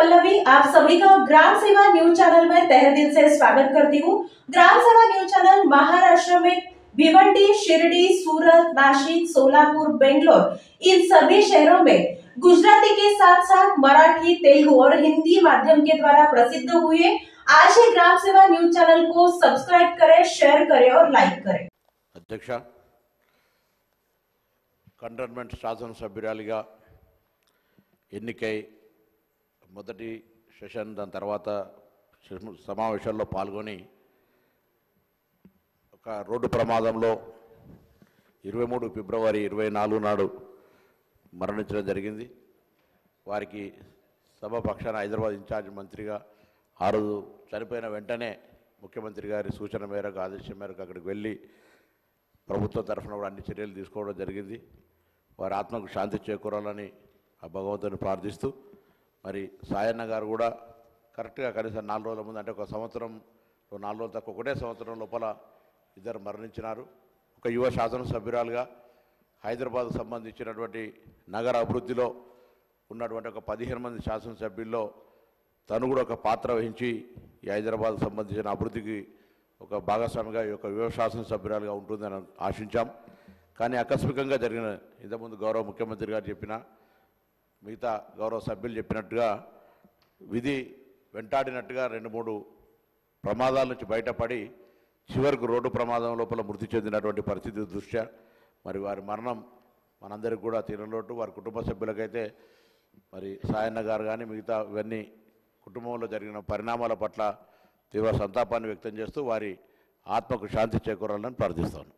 पल्लवी आप सभी का ग्राम सेवा न्यूज चैनल में तहे दिल से स्वागत करती हूँ। ग्राम सेवा न्यूज चैनल महाराष्ट्र में भिवंडी, शिरडी, सूरत, नासिक, सोलापुर, बेंगलोर इन सभी शहरों में गुजराती के साथ साथ मराठी, तेलुगु और हिंदी माध्यम के द्वारा प्रसिद्ध हुए। आज ही ग्राम सेवा न्यूज चैनल को सब्सक्राइब करें, शेयर करें और लाइक करें। अध्यक्ष కంటోన్మెంట్ శాసనసభ్యురాలిగా ఎన్నికై మొదటి సెషన్ దాని తర్వాత సమావేశాల్లో పాల్గొని ఒక రోడ్డు ప్రమాదంలో 23 ఫిబ్రవరి 24 నాడు మరణించడం జరిగింది. వారికి సభ పక్షాన హైదరాబాద్ ఇన్ఛార్జ్ మంత్రిగా ఆ రోజు చనిపోయిన వెంటనే ముఖ్యమంత్రి గారి సూచన మేరకు ఆదేశం మేరకు అక్కడికి వెళ్ళి ప్రభుత్వం తరఫున కూడా అన్ని చర్యలు తీసుకోవడం జరిగింది. వారి ఆత్మకు శాంతి చేకూరాలని ఆ భగవంతుని ప్రార్థిస్తూ మరి సాయన్న గారు కూడా కరెక్ట్గా కనీసం 4 రోజుల ముందు అంటే ఒక సంవత్సరం 4 రోజుల తక్కువ ఒకటే సంవత్సరం లోపల ఇద్దరు మరణించినారు. ఒక యువ శాసనసభ్యురాలుగా హైదరాబాద్ సంబంధించినటువంటి నగర అభివృద్ధిలో ఉన్నటువంటి ఒక 15 మంది శాసనసభ్యుల్లో తను కూడా ఒక పాత్ర వహించి ఈ హైదరాబాద్ సంబంధించిన అభివృద్ధికి ఒక భాగస్వామిగా ఈ యొక్క యువ శాసనసభ్యురాలుగా ఉంటుందని ఆశించాం. కానీ ఆకస్మికంగా జరిగిన ఇంతకుముందు గౌరవ ముఖ్యమంత్రి గారు చెప్పిన మిగతా గౌరవ సభ్యులు చెప్పినట్టుగా విధి వెంటాడినట్టుగా 2-3 ప్రమాదాల నుంచి బయటపడి చివరికి రోడ్డు ప్రమాదం లోపల మృతి చెందినటువంటి పరిస్థితి దృష్ట్యా మరి వారి మరణం మనందరికీ కూడా తీరలోటు. వారి కుటుంబ సభ్యులకైతే మరి సాయన్న గారు కానీ మిగతా ఇవన్నీ కుటుంబంలో జరిగిన పరిణామాల పట్ల తీవ్ర సంతాపాన్ని వ్యక్తం చేస్తూ వారి ఆత్మకు శాంతి చేకూరాలని ప్రార్థిస్తాను.